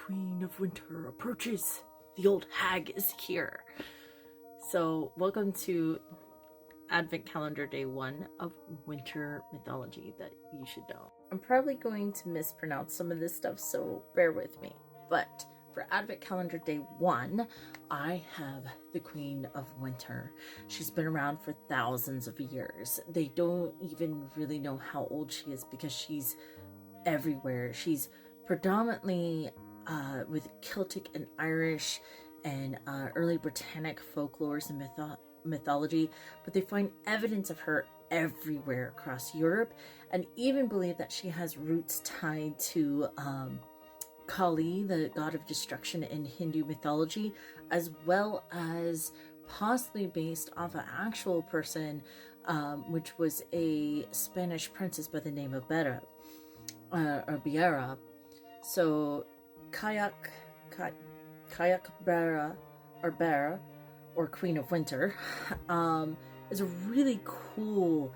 Queen of Winter approaches. The old hag is here. So, welcome to Advent Calendar Day 1 of Winter Mythology that you should know. I'm probably going to mispronounce some of this stuff, so bear with me. But for Advent Calendar Day 1, I have the Queen of Winter. She's been around for thousands of years. They don't even really know how old she is because she's everywhere. She's predominantly with Celtic and Irish and early Britannic folklores and mythology, but they find evidence of her everywhere across Europe, and even believe that she has roots tied to Kali, the god of destruction in Hindu mythology, as well as possibly based off an actual person, which was a Spanish princess by the name of Bheur, or Bheur. So Cailleach Bheur, or Queen of Winter, is a really cool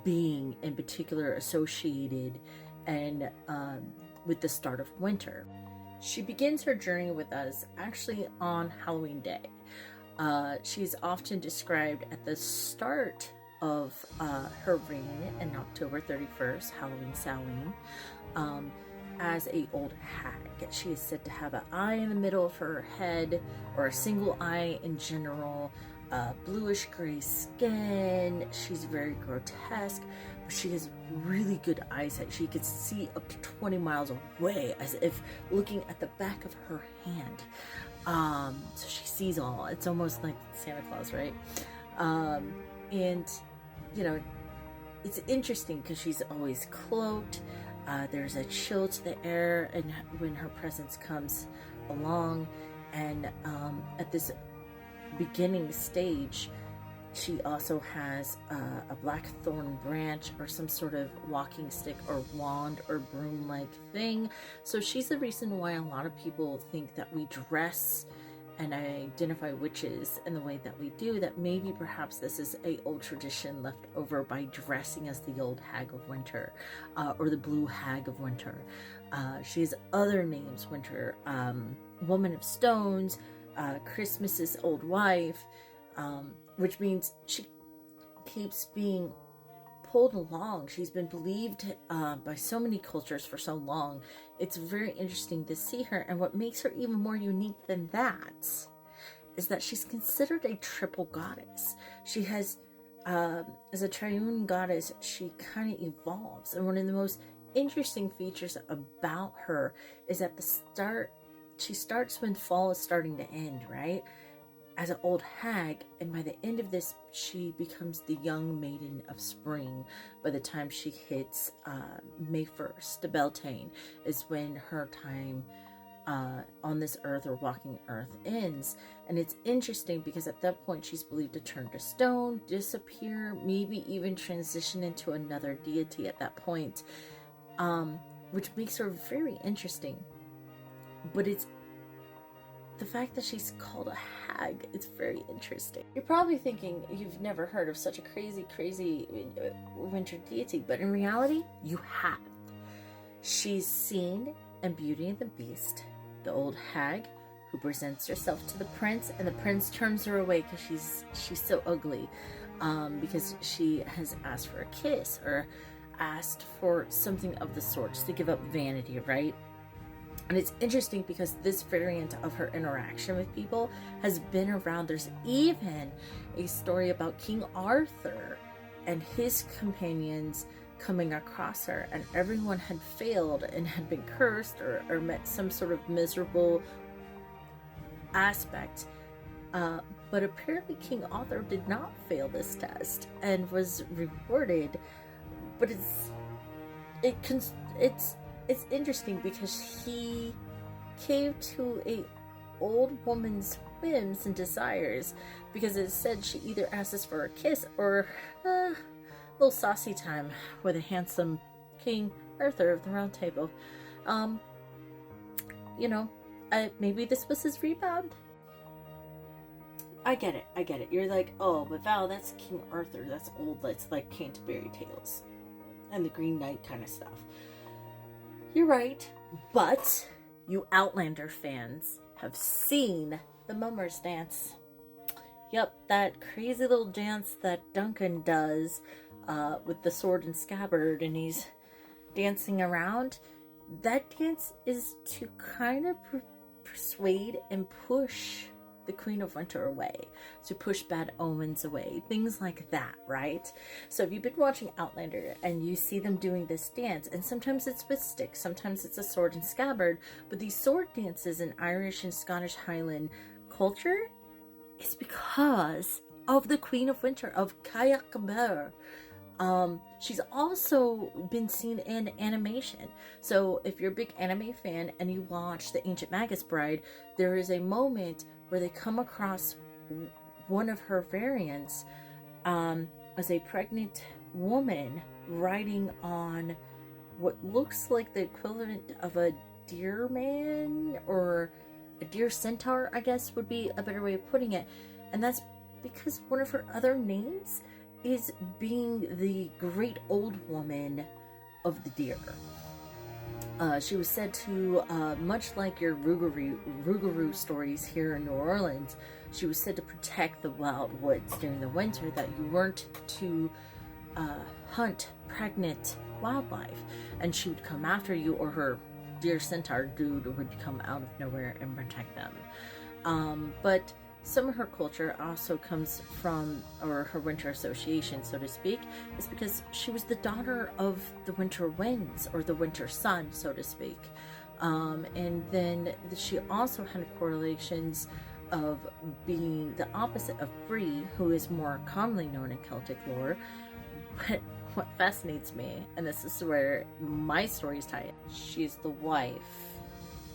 being, in particular associated and with the start of winter. She begins her journey with us actually on Halloween Day. She's often described at the start of her reign in October 31st, Halloween Samhain, as a old hag. She is said to have an eye in the middle of her head, or a single eye in general, bluish gray skin. She's very grotesque, but she has really good eyesight. She could see up to 20 miles away, as if looking at the back of her hand. So she sees all. It's almost like Santa Claus, right? And you know, it's interesting because she's always cloaked. There's a chill to the air and when her presence comes along, and at this beginning stage she also has a black thorn branch or some sort of walking stick or wand or broom like thing. So she's the reason why a lot of people think that we dress and identify witches in the way that we do, that maybe perhaps this is a old tradition left over by dressing as the old hag of winter, or the blue hag of winter. She has other names: Winter, Woman of Stones, Christmas's old wife, which means she keeps being pulled along. She's been believed by so many cultures for so long. It's very interesting to see her, and what makes her even more unique than that is that she's considered a triple goddess. She has, as a triune goddess, she kind of evolves, and one of the most interesting features about her is at the start, she starts when fall is starting to end, right? As an old hag, and by the end of this she becomes the Young Maiden of Spring. By the time she hits May 1st, the Beltane is when her time on this earth, or walking earth, ends. And it's interesting because at that point she's believed to turn to stone, disappear, maybe even transition into another deity at that point, which makes her very interesting. But it's the fact that she's called a hag, it's very interesting. You're probably thinking you've never heard of such a crazy winter deity, but in reality, you have. She's seen in Beauty and the Beast, the old hag who presents herself to the prince, and the prince turns her away because she's so ugly, because she has asked for a kiss or asked for something of the sort, just to give up vanity, right? And it's interesting because this variant of her interaction with people has been around. There's even a story about King Arthur and his companions coming across her, and everyone had failed and had been cursed or met some sort of miserable aspect. But apparently King Arthur did not fail this test and was rewarded. But it's interesting because he caved to a old woman's whims and desires, because it said she either asks for a kiss or a little saucy time with a handsome King Arthur of the Round Table. Maybe this was his rebound. I get it. You're like, oh, but Val, that's King Arthur. That's old. That's like Canterbury Tales and the Green Knight kind of stuff. You're right, but you Outlander fans have seen the Mummers dance. Yep, that crazy little dance that Duncan does with the sword and scabbard, and he's dancing around. That dance is to kind of persuade and push the Queen of Winter away, to push bad omens away, things like that, right? So if you've been watching Outlander and you see them doing this dance, and sometimes it's with sticks, sometimes it's a sword and scabbard, but these sword dances in Irish and Scottish Highland culture is because of the Queen of Winter, of Cailleach Bheur. She's also been seen in animation. So if you're a big anime fan and you watch The Ancient Magus Bride, there is a moment where they come across one of her variants as a pregnant woman riding on what looks like the equivalent of a deer man, or a deer centaur, I guess would be a better way of putting it. And that's because one of her other names is being the great old woman of the deer. She was said to, much like your Rougarou stories here in New Orleans, she was said to protect the wild woods during the winter, that you weren't to hunt pregnant wildlife, and she would come after you, or her deer centaur dude would come out of nowhere and protect them. But some of her culture also comes from, or her winter association, so to speak, is because she was the daughter of the winter winds, or the winter sun, so to speak. And then she also had correlations of being the opposite of Bree, who is more commonly known in Celtic lore. But what fascinates me, and this is where my stories tie in, she's the wife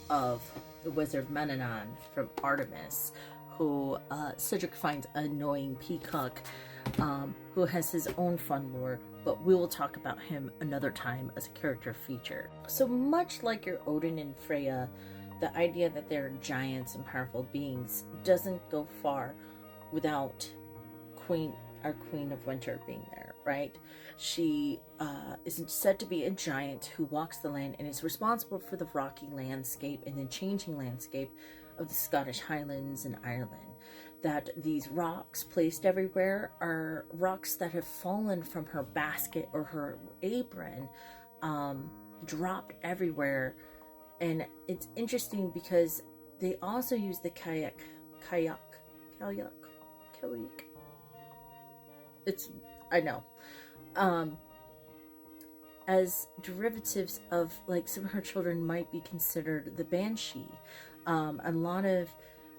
of the wizard Menanon from Artemis, who Cedric finds annoying peacock, who has his own fun lore, but we will talk about him another time as a character feature. So much like your Odin and Freya, the idea that they're giants and powerful beings doesn't go far without our Queen of Winter being there, right? She is said to be a giant who walks the land and is responsible for the rocky landscape and the changing landscape of the Scottish Highlands and Ireland. That these rocks placed everywhere are rocks that have fallen from her basket or her apron, dropped everywhere. And it's interesting because they also use the Cailleach. I know. As derivatives of, like, some of her children might be considered the Banshee. A lot of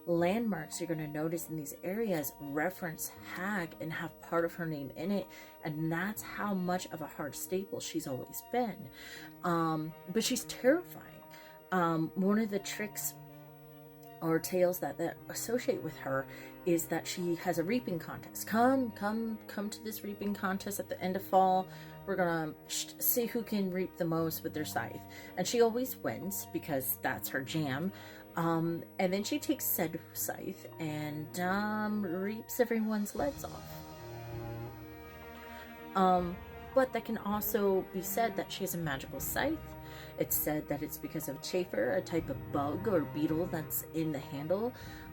landmarks you're going to notice in these areas reference hag and have part of her name in it, and that's how much of a hard staple she's always been. But she's terrifying. One of the tricks or tales that associate with her is that she has a reaping contest. Come to this reaping contest at the end of fall. We're gonna see who can reap the most with their scythe. And she always wins because that's her jam. And then she takes said scythe and reaps everyone's legs off. But that can also be said that she has a magical scythe. It's said that it's because of chafer, a type of bug or beetle that's in the handle.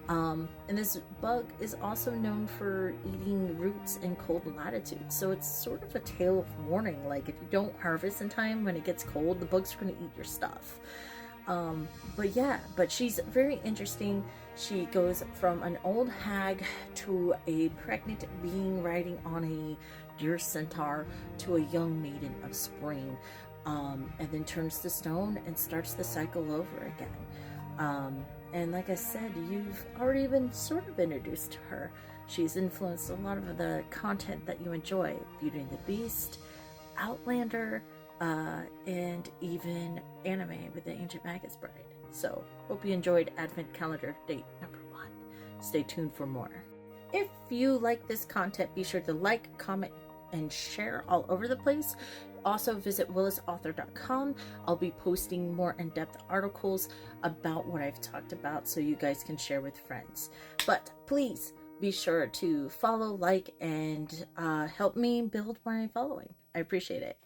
And this bug is also known for eating roots in cold latitudes. So it's sort of a tale of warning. Like, if you don't harvest in time when it gets cold, the bugs are going to eat your stuff. But she's very interesting. She goes from an old hag to a pregnant being riding on a deer centaur to a young maiden of spring, and then turns to stone and starts the cycle over again. And like I said, you've already been sort of introduced to her. She's influenced a lot of the content that you enjoy: Beauty and the Beast, Outlander, and even anime with The Ancient Magus Bride. So, hope you enjoyed Advent Calendar Date number 1. Stay tuned for more. If you like this content, be sure to like, comment, and share all over the place. Also visit willisauthor.com. I'll be posting more in-depth articles about what I've talked about so you guys can share with friends. But please be sure to follow, like, and help me build my following. I appreciate it.